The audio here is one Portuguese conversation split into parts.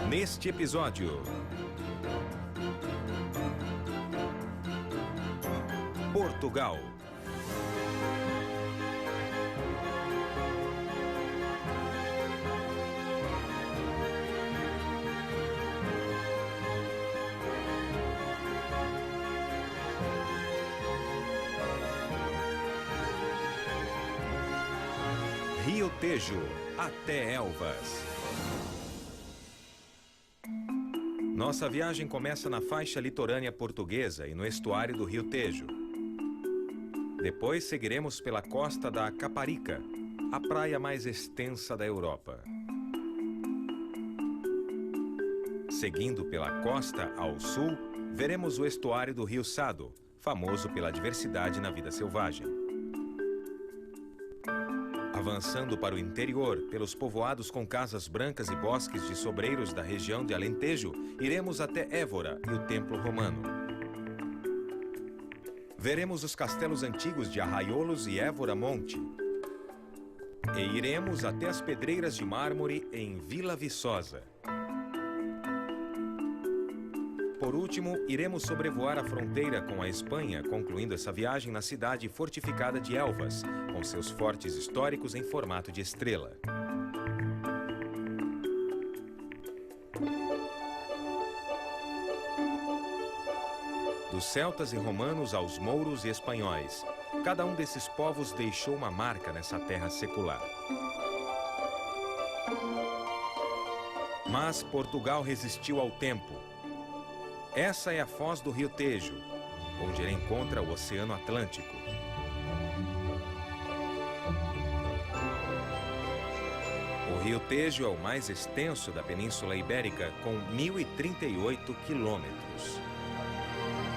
Neste episódio, Portugal. Rio Tejo, até Elvas. Nossa viagem começa na faixa litorânea portuguesa e no estuário do Rio Tejo. Depois seguiremos pela costa da Caparica, a praia mais extensa da Europa. Seguindo pela costa ao sul, veremos o estuário do Rio Sado, famoso pela diversidade na vida selvagem. Avançando para o interior, pelos povoados com casas brancas e bosques de sobreiros da região de Alentejo, iremos até Évora e o Templo Romano. Veremos os castelos antigos de Arraiolos e Évora Monte. E iremos até as pedreiras de mármore em Vila Viçosa. Por último, iremos sobrevoar a fronteira com a Espanha, concluindo essa viagem na cidade fortificada de Elvas, com seus fortes históricos em formato de estrela. Dos celtas e romanos aos mouros e espanhóis, cada um desses povos deixou uma marca nessa terra secular. Mas Portugal resistiu ao tempo. Essa é a foz do Rio Tejo, onde ele encontra o Oceano Atlântico. O Rio Tejo é o mais extenso da Península Ibérica, com 1.038 quilômetros.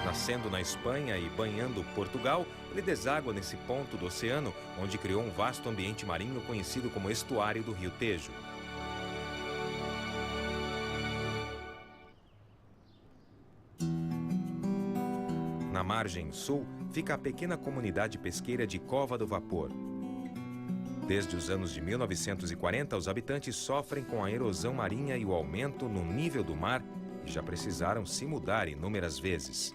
Nascendo na Espanha e banhando Portugal, ele deságua nesse ponto do oceano, onde criou um vasto ambiente marinho conhecido como estuário do Rio Tejo. Na margem sul, fica a pequena comunidade pesqueira de Cova do Vapor. Desde os anos de 1940, os habitantes sofrem com a erosão marinha e o aumento no nível do mar e já precisaram se mudar inúmeras vezes.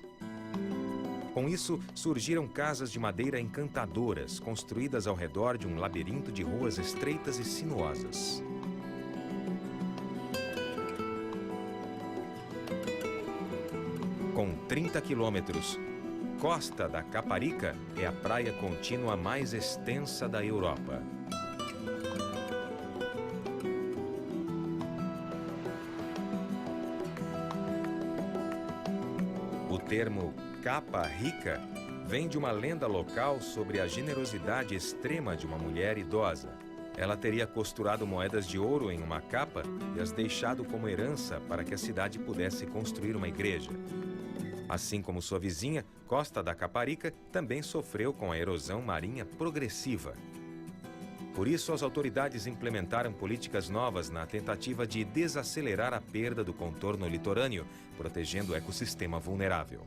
Com isso, surgiram casas de madeira encantadoras, construídas ao redor de um labirinto de ruas estreitas e sinuosas. Com 30 quilômetros, Costa da Caparica é a praia contínua mais extensa da Europa. O termo capa rica vem de uma lenda local sobre a generosidade extrema de uma mulher idosa. Ela teria costurado moedas de ouro em uma capa e as deixado como herança para que a cidade pudesse construir uma igreja. Assim como sua vizinha, Costa da Caparica também sofreu com a erosão marinha progressiva. Por isso, as autoridades implementaram políticas novas na tentativa de desacelerar a perda do contorno litorâneo, protegendo o ecossistema vulnerável.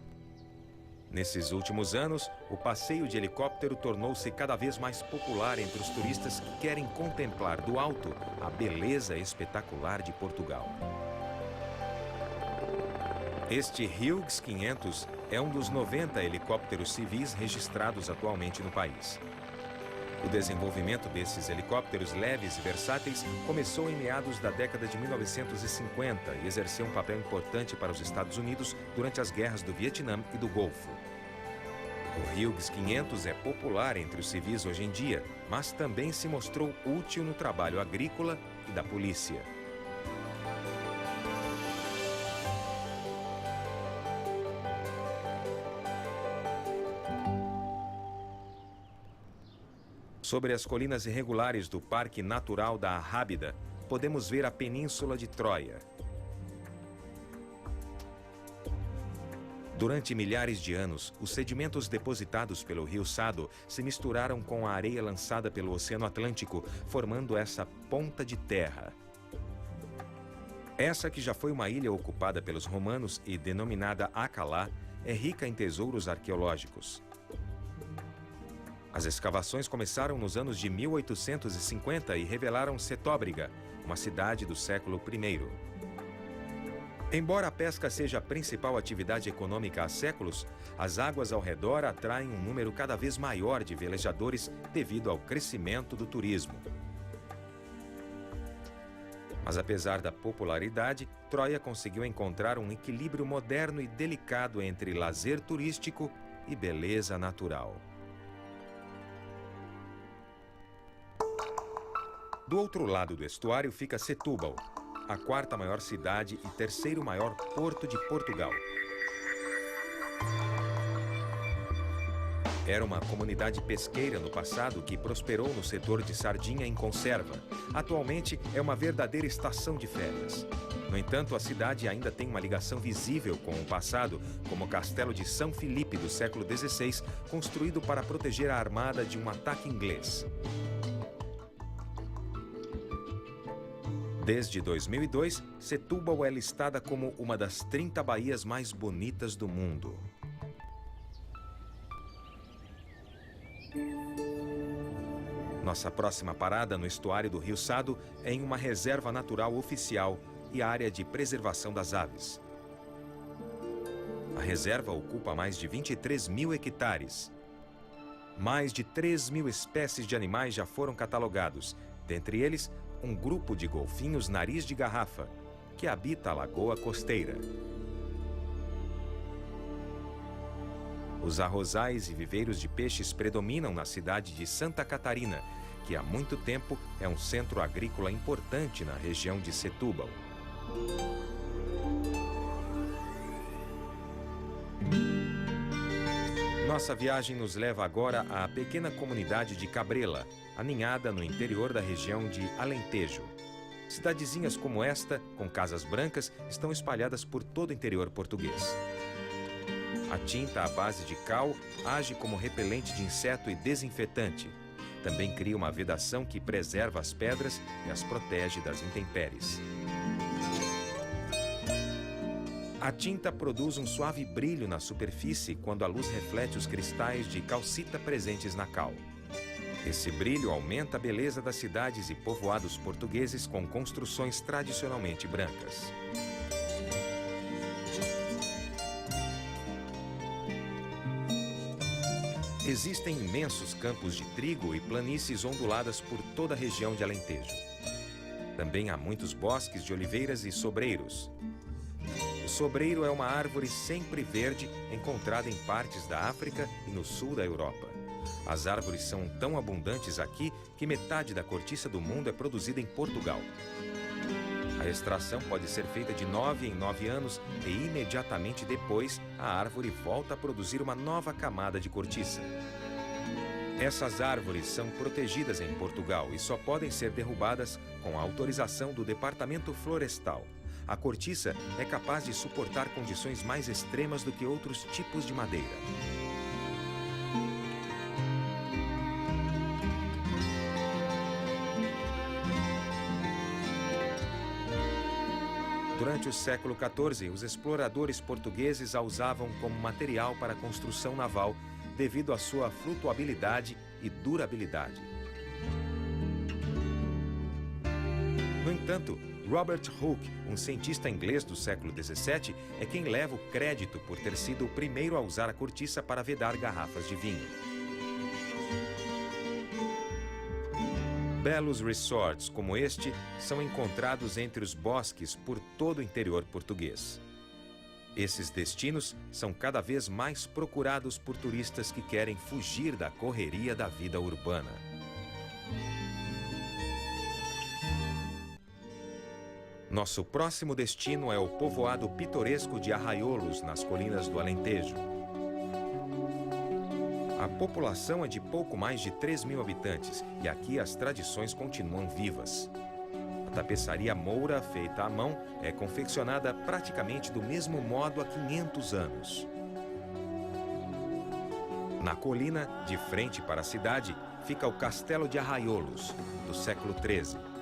Nesses últimos anos, o passeio de helicóptero tornou-se cada vez mais popular entre os turistas que querem contemplar do alto a beleza espetacular de Portugal. Este Hughes 500 é um dos 90 helicópteros civis registrados atualmente no país. O desenvolvimento desses helicópteros leves e versáteis começou em meados da década de 1950 e exerceu um papel importante para os Estados Unidos durante as guerras do Vietnã e do Golfo. O Hughes 500 é popular entre os civis hoje em dia, mas também se mostrou útil no trabalho agrícola e da polícia. Sobre as colinas irregulares do Parque Natural da Arrábida, podemos ver a Península de Troia. Durante milhares de anos, os sedimentos depositados pelo Rio Sado se misturaram com a areia lançada pelo Oceano Atlântico, formando essa ponta de terra. Essa, que já foi uma ilha ocupada pelos romanos e denominada Acalá, é rica em tesouros arqueológicos. As escavações começaram nos anos de 1850 e revelaram Setóbriga, uma cidade do século I. Embora a pesca seja a principal atividade econômica há séculos, as águas ao redor atraem um número cada vez maior de velejadores devido ao crescimento do turismo. Mas apesar da popularidade, Troia conseguiu encontrar um equilíbrio moderno e delicado entre lazer turístico e beleza natural. Do outro lado do estuário fica Setúbal, a quarta maior cidade e terceiro maior porto de Portugal. Era uma comunidade pesqueira no passado que prosperou no setor de sardinha em conserva. Atualmente é uma verdadeira estação de férias. No entanto, a cidade ainda tem uma ligação visível com o passado, como o Castelo de São Filipe do século XVI, construído para proteger a armada de um ataque inglês. Desde 2002, Setúbal é listada como uma das 30 baías mais bonitas do mundo. Nossa próxima parada no estuário do Rio Sado é em uma reserva natural oficial e área de preservação das aves. A reserva ocupa mais de 23 mil hectares. Mais de 3 mil espécies de animais já foram catalogados, dentre eles, um grupo de golfinhos nariz de garrafa, que habita a lagoa costeira. Os arrozais e viveiros de peixes predominam na cidade de Santa Catarina, que há muito tempo é um centro agrícola importante na região de Setúbal. Nossa viagem nos leva agora à pequena comunidade de Cabrela, aninhada no interior da região de Alentejo. Cidadezinhas como esta, com casas brancas, estão espalhadas por todo o interior português. A tinta à base de cal age como repelente de inseto e desinfetante. Também cria uma vedação que preserva as pedras e as protege das intempéries. A tinta produz um suave brilho na superfície quando a luz reflete os cristais de calcita presentes na cal. Esse brilho aumenta a beleza das cidades e povoados portugueses com construções tradicionalmente brancas. Existem imensos campos de trigo e planícies onduladas por toda a região de Alentejo. Também há muitos bosques de oliveiras e sobreiros. O sobreiro é uma árvore sempre verde encontrada em partes da África e no sul da Europa. As árvores são tão abundantes aqui que metade da cortiça do mundo é produzida em Portugal. A extração pode ser feita de 9 em 9 anos e imediatamente depois a árvore volta a produzir uma nova camada de cortiça. Essas árvores são protegidas em Portugal e só podem ser derrubadas com a autorização do Departamento Florestal. A cortiça é capaz de suportar condições mais extremas do que outros tipos de madeira. Durante o século XIV, os exploradores portugueses a usavam como material para a construção naval devido à sua flutuabilidade e durabilidade. No entanto, Robert Hooke, um cientista inglês do século XVII, é quem leva o crédito por ter sido o primeiro a usar a cortiça para vedar garrafas de vinho. Belos resorts como este são encontrados entre os bosques por todo o interior português. Esses destinos são cada vez mais procurados por turistas que querem fugir da correria da vida urbana. Nosso próximo destino é o povoado pitoresco de Arraiolos, nas colinas do Alentejo. A população é de pouco mais de 3 mil habitantes e aqui as tradições continuam vivas. A tapeçaria moura, feita à mão, é confeccionada praticamente do mesmo modo há 500 anos. Na colina, de frente para a cidade, fica o Castelo de Arraiolos, do século XIII.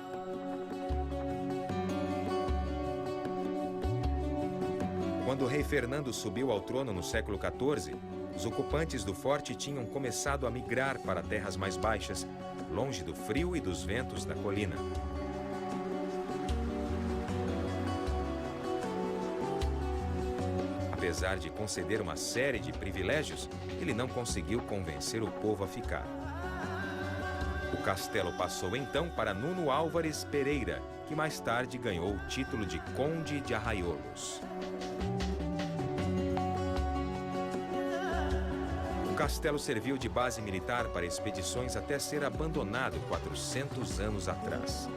Quando o rei Fernando subiu ao trono no século XIV, os ocupantes do forte tinham começado a migrar para terras mais baixas, longe do frio e dos ventos da colina. Apesar de conceder uma série de privilégios, ele não conseguiu convencer o povo a ficar. O castelo passou então para Nuno Álvares Pereira, que mais tarde ganhou o título de Conde de Arraiolos. O castelo serviu de base militar para expedições até ser abandonado 400 anos atrás.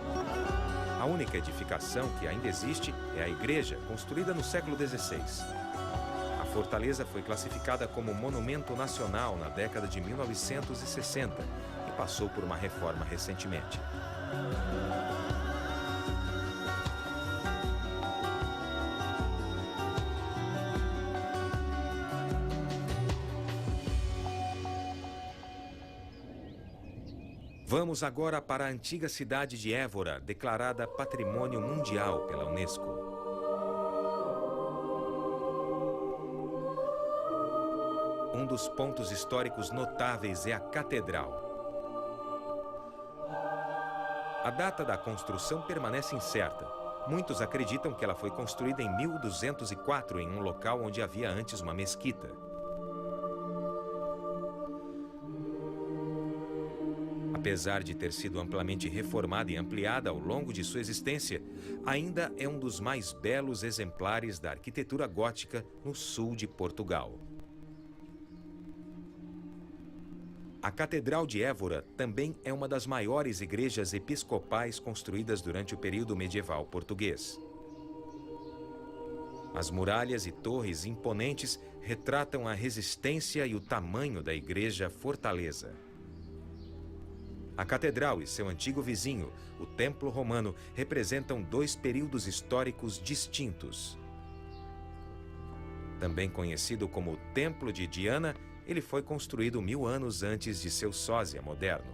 A única edificação que ainda existe é a igreja, construída no século XVI. A fortaleza foi classificada como monumento nacional na década de 1960 e passou por uma reforma recentemente. Vamos agora para a antiga cidade de Évora, declarada Patrimônio Mundial pela Unesco. Um dos pontos históricos notáveis é a Catedral. A data da construção permanece incerta. Muitos acreditam que ela foi construída em 1204 em um local onde havia antes uma mesquita. Apesar de ter sido amplamente reformada e ampliada ao longo de sua existência, ainda é um dos mais belos exemplares da arquitetura gótica no sul de Portugal. A Catedral de Évora também é uma das maiores igrejas episcopais construídas durante o período medieval português. As muralhas e torres imponentes retratam a resistência e o tamanho da igreja fortaleza. A catedral e seu antigo vizinho, o Templo Romano, representam dois períodos históricos distintos. Também conhecido como o Templo de Diana, ele foi construído 1000 anos antes de seu sósia moderno.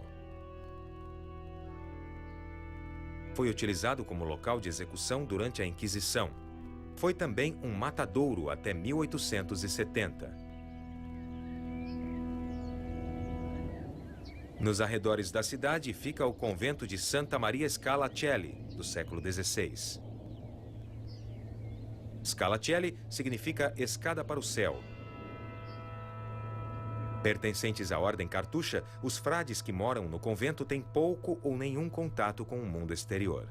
Foi utilizado como local de execução durante a Inquisição. Foi também um matadouro até 1870. Nos arredores da cidade fica o convento de Santa Maria Scala Coeli, do século XVI. Scala Coeli significa escada para o céu. Pertencentes à ordem cartucha, os frades que moram no convento têm pouco ou nenhum contato com o mundo exterior.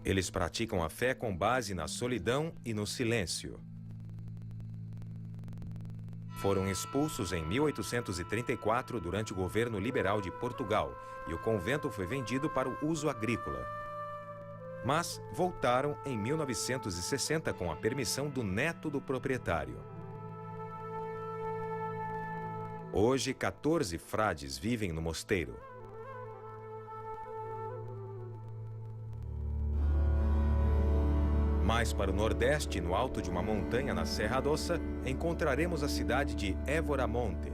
Eles praticam a fé com base na solidão e no silêncio. Foram expulsos em 1834 durante o governo liberal de Portugal e o convento foi vendido para o uso agrícola. Mas voltaram em 1960 com a permissão do neto do proprietário. Hoje, 14 frades vivem no mosteiro. Mais para o nordeste, no alto de uma montanha na Serra Dossa, encontraremos a cidade de Évora Monte.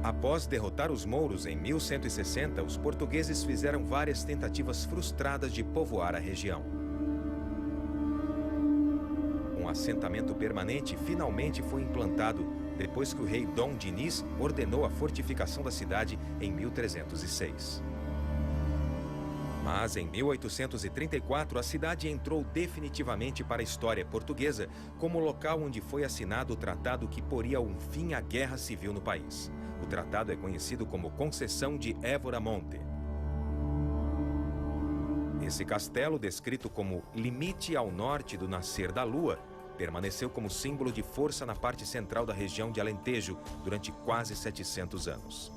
Após derrotar os mouros em 1160, os portugueses fizeram várias tentativas frustradas de povoar a região. Um assentamento permanente finalmente foi implantado depois que o rei Dom Dinis ordenou a fortificação da cidade em 1306. Mas, em 1834, a cidade entrou definitivamente para a história portuguesa como local onde foi assinado o tratado que poria um fim à guerra civil no país. O tratado é conhecido como Concessão de Évora Monte. Esse castelo, descrito como limite ao norte do nascer da lua, permaneceu como símbolo de força na parte central da região de Alentejo durante quase 700 anos.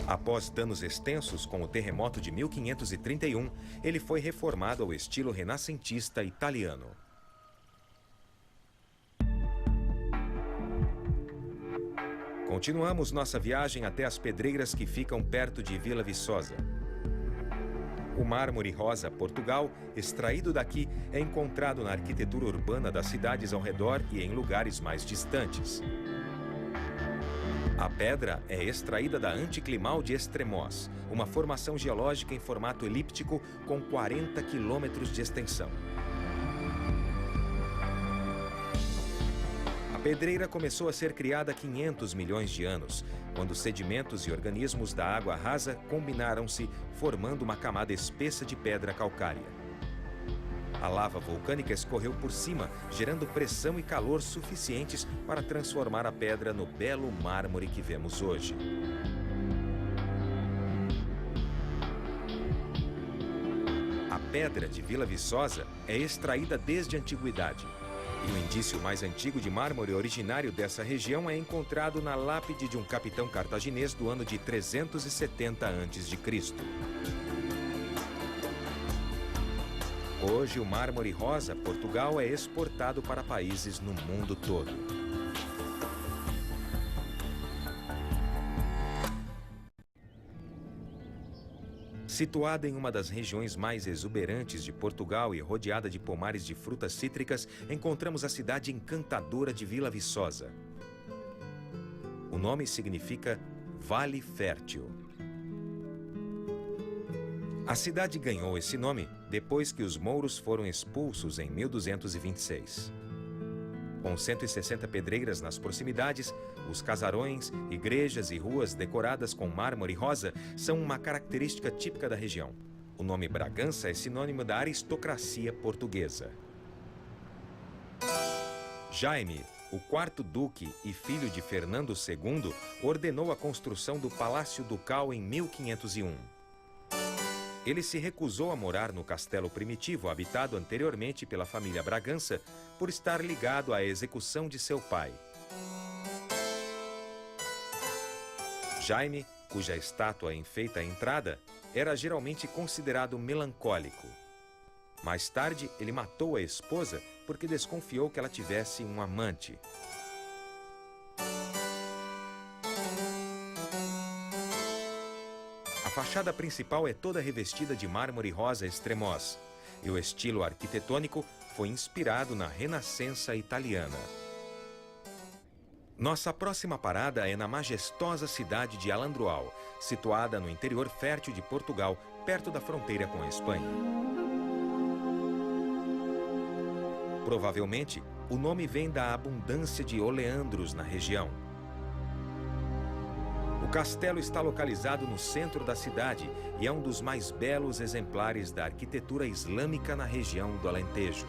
Após danos extensos com o terremoto de 1531, ele foi reformado ao estilo renascentista italiano. Continuamos nossa viagem até as pedreiras que ficam perto de Vila Viçosa. O mármore rosa Portugal, extraído daqui, é encontrado na arquitetura urbana das cidades ao redor e em lugares mais distantes. A pedra é extraída da Anticlimal de Estremoz, uma formação geológica em formato elíptico com 40 quilômetros de extensão. A Pedreira começou a ser criada há 500 milhões de anos, quando sedimentos e organismos da água rasa combinaram-se, formando uma camada espessa de pedra calcária. A lava vulcânica escorreu por cima, gerando pressão e calor suficientes para transformar a pedra no belo mármore que vemos hoje. A pedra de Vila Viçosa é extraída desde a antiguidade. E o indício mais antigo de mármore originário dessa região é encontrado na lápide de um capitão cartaginês do ano de 370 a.C. Hoje, o mármore rosa Portugal é exportado para países no mundo todo. Situada em uma das regiões mais exuberantes de Portugal e rodeada de pomares de frutas cítricas, encontramos a cidade encantadora de Vila Viçosa. O nome significa Vale Fértil. A cidade ganhou esse nome depois que os mouros foram expulsos em 1226. Com 160 pedreiras nas proximidades, os casarões, igrejas e ruas decoradas com mármore rosa são uma característica típica da região. O nome Bragança é sinônimo da aristocracia portuguesa. Jaime, o quarto duque e filho de Fernando II, ordenou a construção do Palácio Ducal em 1501. Ele se recusou a morar no castelo primitivo habitado anteriormente pela família Bragança por estar ligado à execução de seu pai. Jaime, cuja estátua enfeita a entrada, era geralmente considerado melancólico. Mais tarde, ele matou a esposa porque desconfiou que ela tivesse um amante. A fachada principal é toda revestida de mármore rosa extremós, e o estilo arquitetônico foi inspirado na Renascença italiana. Nossa próxima parada é na majestosa cidade de Alandroal, situada no interior fértil de Portugal, perto da fronteira com a Espanha. Provavelmente, o nome vem da abundância de oleandros na região. O castelo está localizado no centro da cidade e é um dos mais belos exemplares da arquitetura islâmica na região do Alentejo.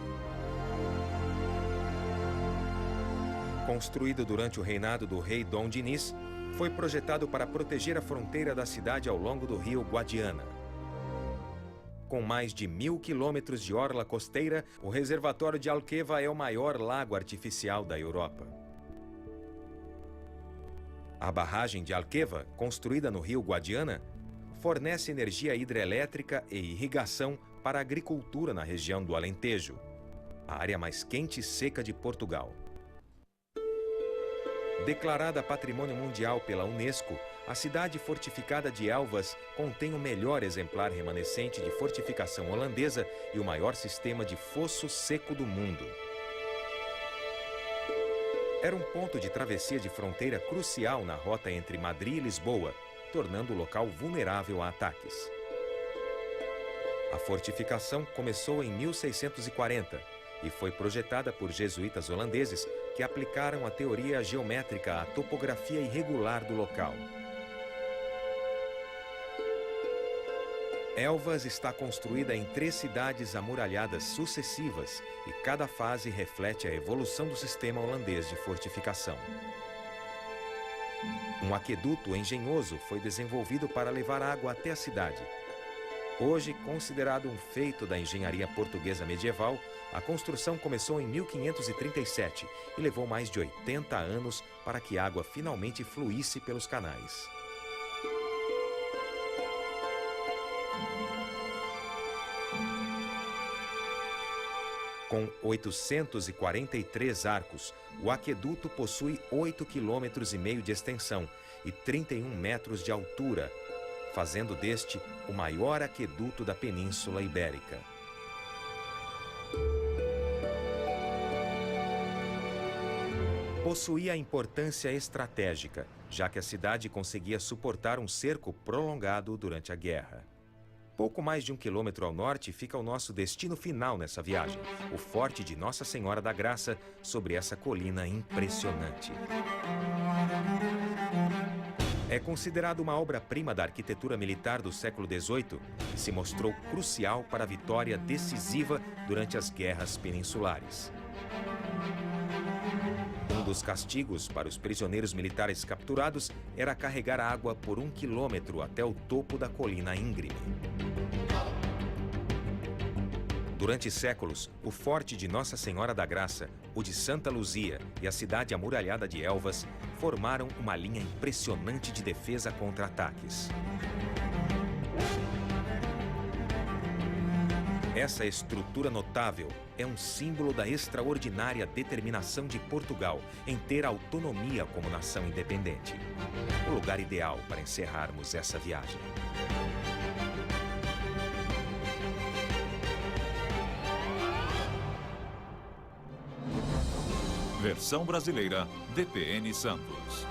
Construído durante o reinado do rei Dom Dinis, foi projetado para proteger a fronteira da cidade ao longo do rio Guadiana. Com mais de 1000 quilômetros de orla costeira, o reservatório de Alqueva é o maior lago artificial da Europa. A barragem de Alqueva, construída no rio Guadiana, fornece energia hidrelétrica e irrigação para a agricultura na região do Alentejo, a área mais quente e seca de Portugal. Declarada Patrimônio Mundial pela Unesco, a cidade fortificada de Elvas contém o melhor exemplar remanescente de fortificação holandesa e o maior sistema de fosso seco do mundo. Era um ponto de travessia de fronteira crucial na rota entre Madrid e Lisboa, tornando o local vulnerável a ataques. A fortificação começou em 1640 e foi projetada por jesuítas holandeses que aplicaram a teoria geométrica à topografia irregular do local. Elvas está construída em 3 cidades amuralhadas sucessivas e cada fase reflete a evolução do sistema holandês de fortificação. Um aqueduto engenhoso foi desenvolvido para levar água até a cidade. Hoje, considerado um feito da engenharia portuguesa medieval, a construção começou em 1537 e levou mais de 80 anos para que a água finalmente fluísse pelos canais. Com 843 arcos, o aqueduto possui 8,5 km de extensão e 31 metros de altura, fazendo deste o maior aqueduto da Península Ibérica. Possuía importância estratégica, já que a cidade conseguia suportar um cerco prolongado durante a guerra. Pouco mais de 1 quilômetro ao norte fica o nosso destino final nessa viagem, o Forte de Nossa Senhora da Graça, sobre essa colina impressionante. É considerado uma obra-prima da arquitetura militar do século XVIII e se mostrou crucial para a vitória decisiva durante as guerras peninsulares. Um dos castigos para os prisioneiros militares capturados era carregar água por 1 quilômetro até o topo da colina íngreme. Durante séculos, o Forte de Nossa Senhora da Graça, o de Santa Luzia e a cidade amuralhada de Elvas formaram uma linha impressionante de defesa contra ataques. Essa estrutura notável é um símbolo da extraordinária determinação de Portugal em ter autonomia como nação independente. O lugar ideal para encerrarmos essa viagem. Versão brasileira, DPN Santos.